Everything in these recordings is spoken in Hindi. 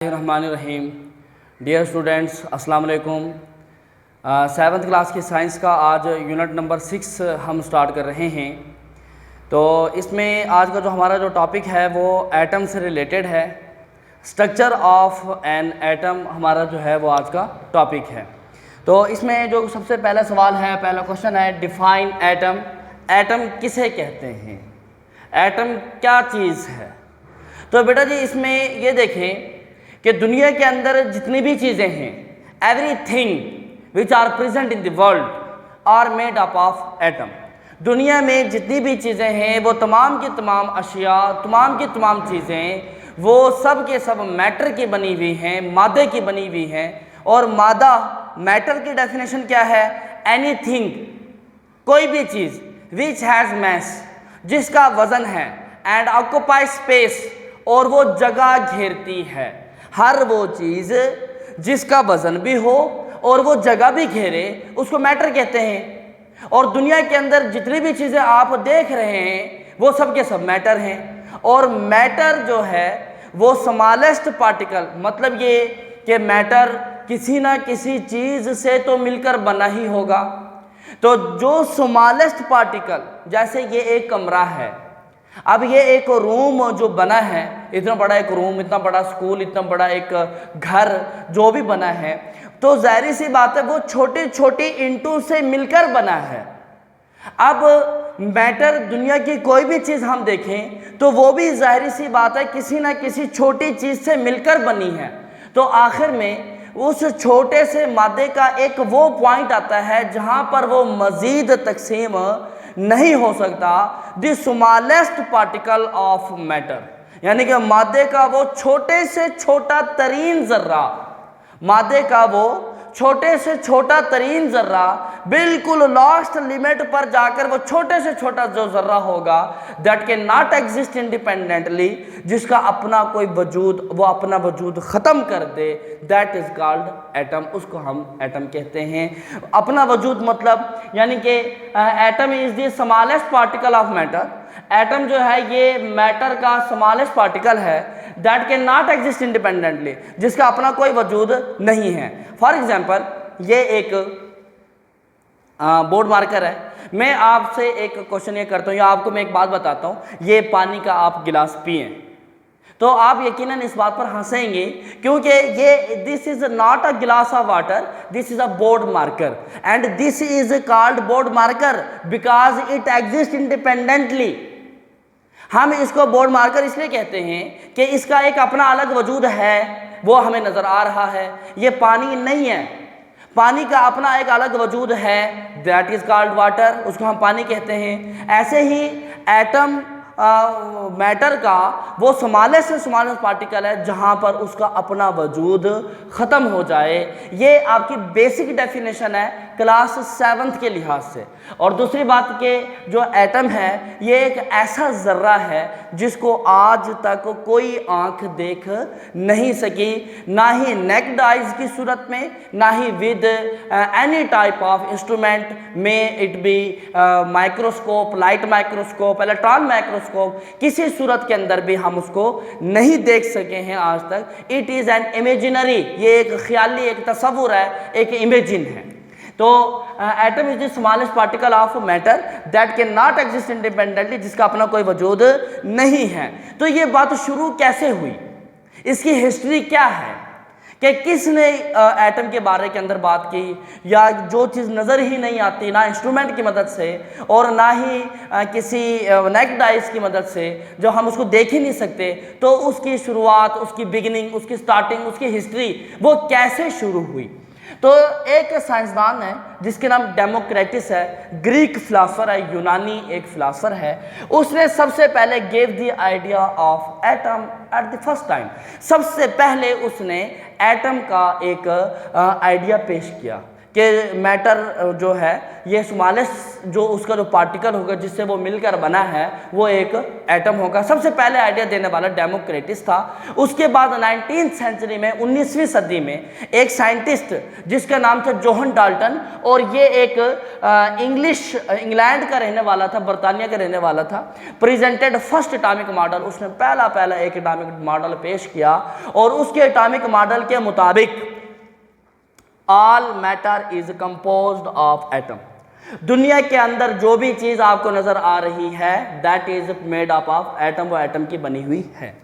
रहमानिर्रहीम। डियर स्टूडेंट्स, अस्सलाम वालेकुम। 7th क्लास की साइंस का आज यूनिट नंबर 6 हम स्टार्ट कर रहे हैं। तो इसमें आज का जो हमारा टॉपिक है वो एटम से रिलेटेड है। स्ट्रक्चर ऑफ एन एटम हमारा जो है वो आज का टॉपिक है। तो इसमें जो सबसे पहला सवाल है, पहला क्वेश्चन है, डिफाइन एटम। एटम किसे कहते हैं? एटम क्या चीज़ है? तो बेटा जी इसमें ये देखें कि दुनिया के अंदर जितनी भी चीज़ें हैं, everything which are present in the world are made up of atom. दुनिया में जितनी भी चीज़ें हैं वो तमाम की तमाम अशिया, तमाम की तमाम चीज़ें वो सब के सब मैटर की बनी हुई हैं, मादे की बनी हुई हैं। और मादा, मैटर की डेफिनेशन क्या है? एनीथिंग, कोई भी चीज़ विच हैज़ मैस, जिसका वजन है, एंड ऑक्यूपाई स्पेस, और वो जगह घेरती है। हर वो चीज़ जिसका वजन भी हो और वो जगह भी घेरे उसको मैटर कहते हैं। और दुनिया के अंदर जितनी भी चीज़ें आप देख रहे हैं वो सब के सब मैटर हैं। और मैटर जो है वो स्मॉलेस्ट पार्टिकल, मतलब ये कि मैटर किसी ना किसी चीज़ से तो मिलकर बना ही होगा। तो जो स्मॉलेस्ट पार्टिकल, जैसे ये एक कमरा है, अब ये एक रूम जो बना है, इतना बड़ा एक रूम, इतना बड़ा स्कूल, इतना बड़ा एक घर जो भी बना है, तो जाहिर सी बात है वो छोटी छोटी इंटू से मिलकर बना है। अब मैटर, दुनिया की कोई भी चीज़ हम देखें तो वो भी जाहिर सी बात है किसी ना किसी छोटी चीज़ से मिलकर बनी है। तो आखिर में उस छोटे से मादे का एक वो पॉइंट आता है जहाँ पर वो मज़ीद तकसीम नहीं हो सकता। The smallest particle of matter, यानी कि मादे का वो छोटे से छोटा तरीन जर्रा, मादे का वो छोटे से छोटा तरीन जर्रा बिल्कुल लास्ट लिमिट पर जाकर वो छोटे से छोटा जो जर्रा होगा, that can not exist independently, जिसका अपना कोई वजूद, वो अपना वजूद ख़त्म कर दे, दैट इज़ कॉल्ड एटम। उसको हम एटम कहते हैं। अपना वजूद मतलब यानी कि atom is the smallest particle of matter. Atom जो है ये मैटर का स्मॉलेस्ट पार्टिकल है, that can not exist independently, जिसका अपना कोई वजूद नहीं है। फॉर एग्जाम्पल, ये एक बोर्ड मार्कर है। मैं आपसे एक क्वेश्चन ये करता हूँ या आपको मैं एक बात बताता हूँ, ये पानी का आप गिलास पिए तो आप यकीनन इस बात पर हंसेंगे क्योंकि ये दिस इज नॉट अ गिलास of water, this is a board marker, and this is called board marker because it exist independently. हम इसको बोर्ड मार्कर इसलिए कहते हैं कि इसका एक अपना अलग वजूद है, वो हमें नज़र आ रहा है। ये पानी नहीं है, पानी का अपना एक अलग वजूद है, दैट इज़ कॉल्ड वाटर, उसको हम पानी कहते हैं। ऐसे ही एटम मैटर का वो स्मॉलेस्ट से स्मॉलेस्ट पार्टिकल है जहाँ पर उसका अपना वजूद ख़त्म हो जाए। ये आपकी बेसिक डेफिनेशन है क्लास 7th के लिहाज से। और दूसरी बात के जो एटम है ये एक ऐसा ज़र्रा है जिसको आज तक कोई आंख देख नहीं सकी, ना ही नेक्ड आइज की सूरत में, ना ही with any type of instrument, may it be microscope, light microscope, electron microscope, किसी सूरत के अंदर भी हम उसको नहीं देख सके हैं आज तक। इट इज़ एन इमेजिनरी, ये एक ख्याली, एक तस्वुर है, एक इमेजिन है। तो atom is the smallest particle of matter that can not exist independently, जिसका अपना कोई वजूद नहीं है। तो ये बात शुरू कैसे हुई, इसकी हिस्ट्री क्या है कि किसने एटम के बारे के अंदर बात की, या जो चीज़ नज़र ही नहीं आती, ना इंस्ट्रूमेंट की मदद से और ना ही किसी नेक्ड आइज की मदद से, जो हम उसको देख ही नहीं सकते, तो उसकी शुरुआत, उसकी बिगिनिंग, उसकी स्टार्टिंग, उसकी हिस्ट्री वो कैसे शुरू हुई। तो एक साइंसदान है जिसके नाम डेमोक्रेटिस है, ग्रीक फिलासफर है, यूनानी एक फिलासफर है। उसने सबसे पहले gave the idea of atom at the first time, सबसे पहले उसने एटम का एक आइडिया पेश किया कि मैटर जो है ये स्मॉलेस्ट जो उसका जो पार्टिकल होगा जिससे वो मिलकर बना है वो एक एटम होगा। सबसे पहले आइडिया देने वाला डेमोक्रिटस था। उसके बाद 19th सेंचुरी में 19वीं सदी में एक साइंटिस्ट जिसका नाम था जोहन डाल्टन, और ये एक इंग्लैंड का रहने वाला था, बर्तानिया का रहने वाला था, प्रेजेंटेड फर्स्ट एटॉमिक मॉडल। उसने पहला एक एटॉमिक मॉडल पेश किया और उसके एटॉमिक मॉडल के मुताबिक all matter is composed of atom. दुनिया के अंदर जो भी चीज आपको नजर आ रही है that is made up of atom, वो एटम की बनी हुई है।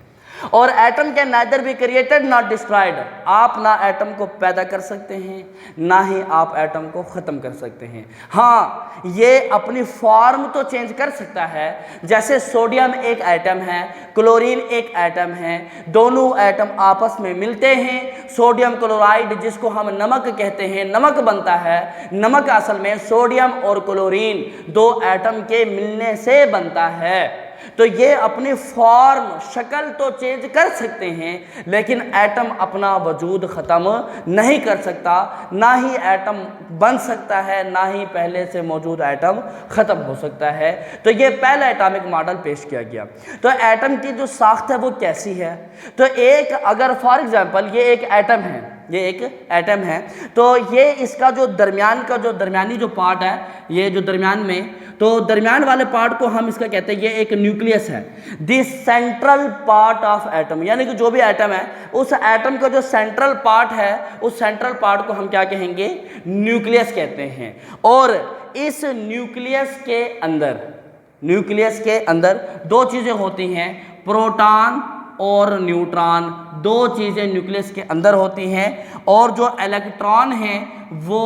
और atom can neither be created not destroyed. आप ना एटम को पैदा कर सकते हैं ना ही आप एटम को ख़त्म कर सकते हैं। हाँ, ये अपनी फॉर्म तो चेंज कर सकता है, जैसे सोडियम एक एटम है, क्लोरीन एक एटम है, दोनों एटम आपस में मिलते हैं, सोडियम क्लोराइड जिसको हम नमक कहते हैं, नमक बनता है। नमक असल में सोडियम और क्लोरीन दो एटम के मिलने से बनता है। तो ये अपनी फॉर्म शक्ल तो चेंज कर सकते हैं, लेकिन एटम अपना वजूद ख़त्म नहीं कर सकता। ना ही एटम बन सकता है, ना ही पहले से मौजूद एटम ख़त्म हो सकता है। तो ये पहला एटॉमिक मॉडल पेश किया गया। तो एटम की जो साख्त है वो कैसी है? तो एक अगर फॉर एग्जांपल ये एक एटम है, ये एक एटम है, तो ये इसका जो दरमियानी जो पार्ट है, ये जो दरमियान में, तो दरमियान वाले पार्ट को हम इसका कहते हैं ये एक न्यूक्लियस है। This central part of atom, यानी कि जो भी एटम है उस एटम का जो सेंट्रल पार्ट है उस सेंट्रल पार्ट को हम क्या कहेंगे? न्यूक्लियस कहते हैं। और इस न्यूक्लियस के अंदर दो चीज़ें होती हैं, प्रोटॉन और न्यूट्रॉन। दो चीज़ें न्यूक्लियस के अंदर होती हैं, और जो इलेक्ट्रॉन है वो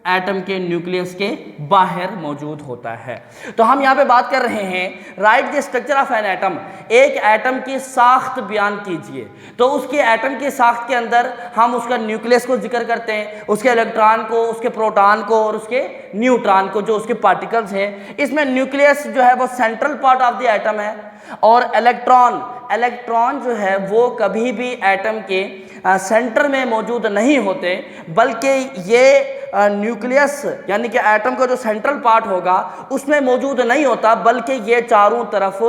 एटम के न्यूक्लियस के बाहर मौजूद होता है। तो हम यहाँ पे बात कर रहे हैं right the structure of an atom. एक एटम की साख्त बयान कीजिए। तो उसके एटम की साख्त के अंदर हम उसका न्यूक्लियस को जिक्र करते हैं, उसके इलेक्ट्रॉन को, उसके प्रोटॉन को और उसके न्यूट्रॉन को, जो उसके पार्टिकल्स हैं। इसमें न्यूक्लियस जो है वो central part of the atom है, और इलेक्ट्रॉन जो है वो कभी भी एटम के सेंटर में मौजूद नहीं होते, बल्कि ये न्यूक्लियस यानी कि एटम का जो सेंट्रल पार्ट होगा उसमें मौजूद नहीं होता, बल्कि ये चारों तरफ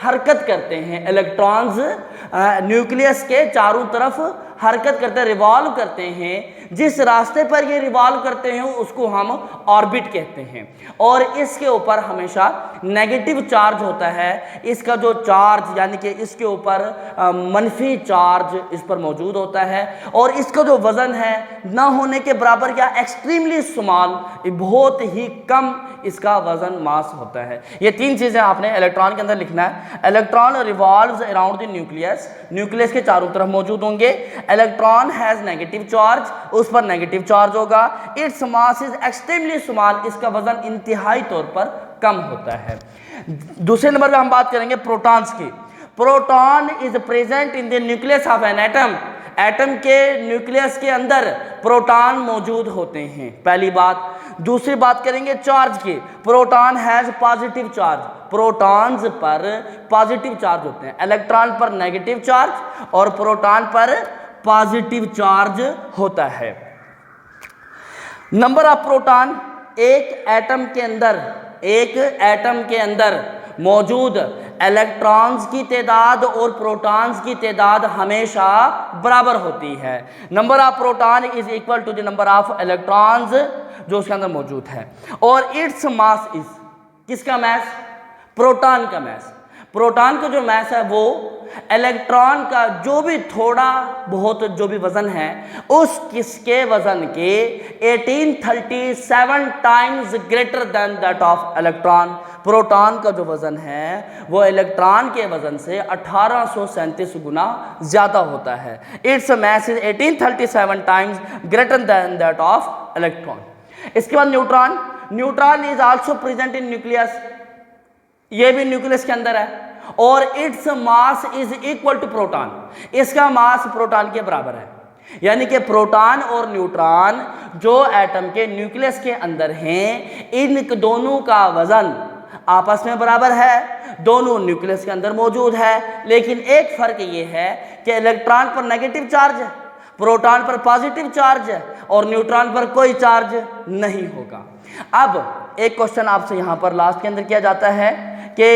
हरकत करते हैं। इलेक्ट्रॉन्स न्यूक्लियस के चारों तरफ हरकत करते हैं, रिवॉल्व करते हैं। जिस रास्ते पर ये रिवॉल्व करते हैं उसको हम ऑर्बिट कहते हैं, और इसके ऊपर हमेशा नेगेटिव चार्ज होता है। इसका जो चार्ज यानी कि इसके ऊपर मनफी चार्ज इस पर मौजूद होता है, और इसका जो वज़न है ना होने के बराबर या एक्सट्रीमली स्मॉल, बहुत ही कम इसका वजन मास होता है। ये तीन चीज़ें आपने इलेक्ट्रॉन के अंदर लिखना है। Electron revolves around the nucleus, nucleus के चारों तरफ मौजूद होंगे। इलेक्ट्रॉन हैज़ नेगेटिव चार्ज, उस पर नेगेटिव चार्ज होगा। It's mass is extremely small, इसका वजन इंतहाई तौर पर कम होता है। दूसरे नंबर पर हम बात करेंगे प्रोटॉन्स की। Proton is present in the nucleus of an atom. Atom के न्यूक्लियस के अंदर प्रोटॉन मौजूद होते हैं, पहली बात। दूसरी बात करेंगे चार्ज की। Proton has positive charge, protons पर पॉजिटिव चार्ज होते हैं, इलेक्ट्रॉन पर नेगेटिव चार्ज और प्रोटॉन पर पॉजिटिव चार्ज होता है। नंबर ऑफ प्रोटॉन, एक एटम के अंदर मौजूद इलेक्ट्रॉन्स की तादाद और प्रोटॉन्स की तादाद हमेशा बराबर होती है। Number of proton is equal to the number of electrons जो उसके अंदर मौजूद है, और इट्स मास इज, किसका मैस? प्रोटॉन का मैस। प्रोटॉन का जो मैस है वो इलेक्ट्रॉन का जो भी थोड़ा बहुत जो भी वजन है उस किसके वजन के 1837 times greater than that of electron. Proton का जो वजन है वो इलेक्ट्रॉन के वजन से 1837 गुना ज्यादा होता है। Its mass is 1837 times greater than that of electron. इसके बाद neutron. Neutron is also present in nucleus, ये भी न्यूक्लियस के अंदर है, और its mass is equal to proton, इसका मास प्रोटॉन के बराबर है। यानी कि प्रोटॉन और न्यूट्रॉन जो एटम के न्यूक्लियस के अंदर हैं, इन दोनों का वजन आपस में बराबर है, दोनों न्यूक्लियस के अंदर मौजूद है। लेकिन एक फर्क ये है कि इलेक्ट्रॉन पर नेगेटिव चार्ज है, प्रोटॉन पर पॉजिटिव चार्ज है और न्यूट्रॉन पर कोई चार्ज नहीं होगा। अब एक क्वेश्चन आपसे यहां पर लास्ट के अंदर किया जाता है कि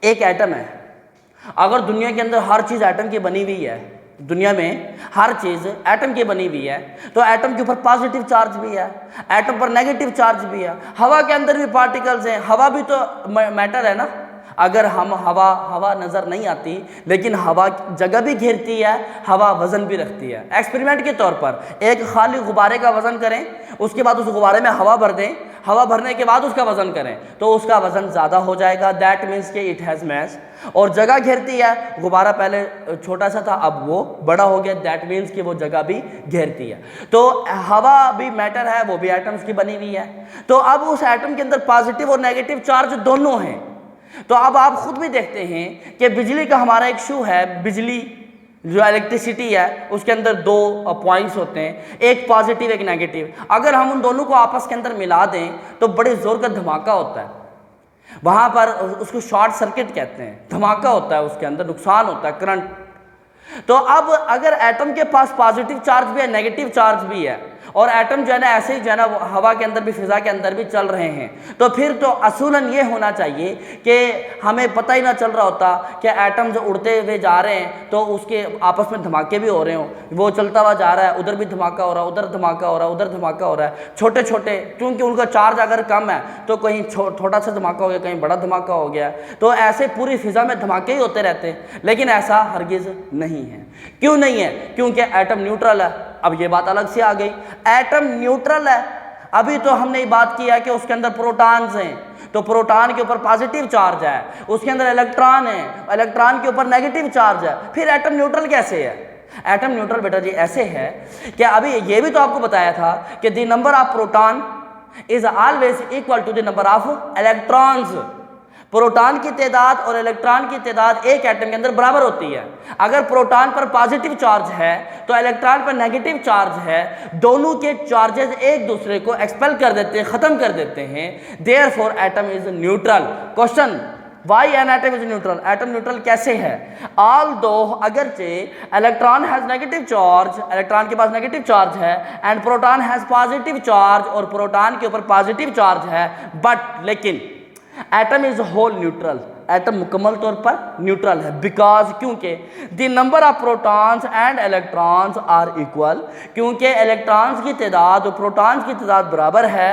एक एटम है, अगर दुनिया के अंदर हर चीज एटम की बनी हुई है, दुनिया में हर चीज एटम की बनी हुई है, तो एटम के ऊपर पॉजिटिव चार्ज भी है, एटम पर नेगेटिव चार्ज भी है, हवा के अंदर भी पार्टिकल्स हैं, हवा भी तो मैटर है ना। अगर हम हवा नज़र नहीं आती, लेकिन हवा जगह भी घेरती है, हवा वजन भी रखती है। एक्सपेरिमेंट के तौर पर एक खाली गुब्बारे का वजन करें, उसके बाद उस गुब्बारे में हवा भर दें, हवा भरने के बाद उसका वजन करें तो उसका वजन ज़्यादा हो जाएगा, दैट मीन्स कि इट हैज़ मास। और जगह घेरती है, गुब्बारा पहले छोटा सा था अब वो बड़ा हो गया, दैट मीन्स कि वो जगह भी घेरती है। तो हवा भी मैटर है, वो भी एटम्स की बनी हुई है। तो अब उस एटम के अंदर पॉजिटिव और नेगेटिव चार्ज दोनों हैं। तो अब आप खुद भी देखते हैं कि बिजली का हमारा एक शू है, बिजली जो इलेक्ट्रिसिटी है उसके अंदर दो पॉइंट्स होते हैं, एक पॉजिटिव एक नेगेटिव। अगर हम उन दोनों को आपस के अंदर मिला दें तो बड़े जोर का धमाका होता है, वहां पर उसको शॉर्ट सर्किट कहते हैं, धमाका होता है, उसके अंदर नुकसान होता है, करंट। तो अब अगर एटम के पास पॉजिटिव चार्ज भी है, नेगेटिव चार्ज भी है, और एटम जो है ना ऐसे ही जो है ना हवा के अंदर भी, फिजा के अंदर भी चल रहे हैं, तो फिर तो असूलन ये होना चाहिए कि हमें पता ही ना चल रहा होता कि एटम जो उड़ते हुए जा रहे हैं तो उसके आपस में धमाके भी हो रहे हों, वो चलता हुआ जा रहा है, उधर भी धमाका हो रहा है, उधर धमाका हो रहा है, उधर धमाका हो रहा है, छोटे छोटे, क्योंकि उनका चार्ज अगर कम है तो कहीं छोटा सा धमाका हो गया, कहीं बड़ा धमाका हो गया, तो ऐसे पूरी फिजा में धमाके ही होते रहते हैं। लेकिन ऐसा हरगिज नहीं है। क्यों नहीं है? क्योंकि एटम न्यूट्रल है। अब ये बात अलग से आ गई, एटम न्यूट्रल है। अभी तो हमने बात किया है कि उसके अंदर प्रोटॉन्स हैं, तो प्रोटॉन के ऊपर पॉजिटिव चार्ज है, उसके अंदर इलेक्ट्रॉन है, इलेक्ट्रॉन के ऊपर नेगेटिव चार्ज है। फिर एटम न्यूट्रल कैसे है? एटम न्यूट्रल बेटा जी ऐसे है कि अभी ये भी तो आपको बताया था कि the number of proton is always equal to the number of electrons. Proton की तादाद और इलेक्ट्रॉन की तादाद एक एटम के अंदर बराबर होती है। अगर प्रोटॉन पर पॉजिटिव चार्ज है तो इलेक्ट्रॉन पर नेगेटिव चार्ज है, दोनों के चार्जेस एक दूसरे को एक्सपेल कर देते हैं, खत्म कर देते हैं। Therefore atom is neutral. Question, why an atom is neutral? Atom neutral कैसे है? ऑल्दो अगरचे electron has negative charge, electron के पास नेगेटिव चार्ज है, and proton has positive charge, और प्रोटॉन के ऊपर पॉजिटिव चार्ज है, बट लेकिन atom is whole neutral. Atom मुकम्मल तौर पर न्यूट्रल है, बिकॉज क्योंकि the number of protons and electrons are equal, क्योंकि इलेक्ट्रॉन्स की तादाद और प्रोटॉन्स की तादाद बराबर है।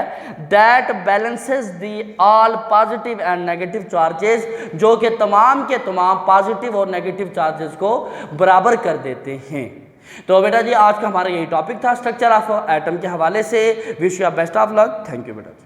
That balances the all positive and negative charges, जो कि तमाम के तमाम पॉजिटिव और नेगेटिव चार्जेस को बराबर कर देते हैं। तो बेटा जी आज का हमारा यही टॉपिक था स्ट्रक्चर ऑफ एटम के हवाले से। Wish you best of luck. Thank you बेटा।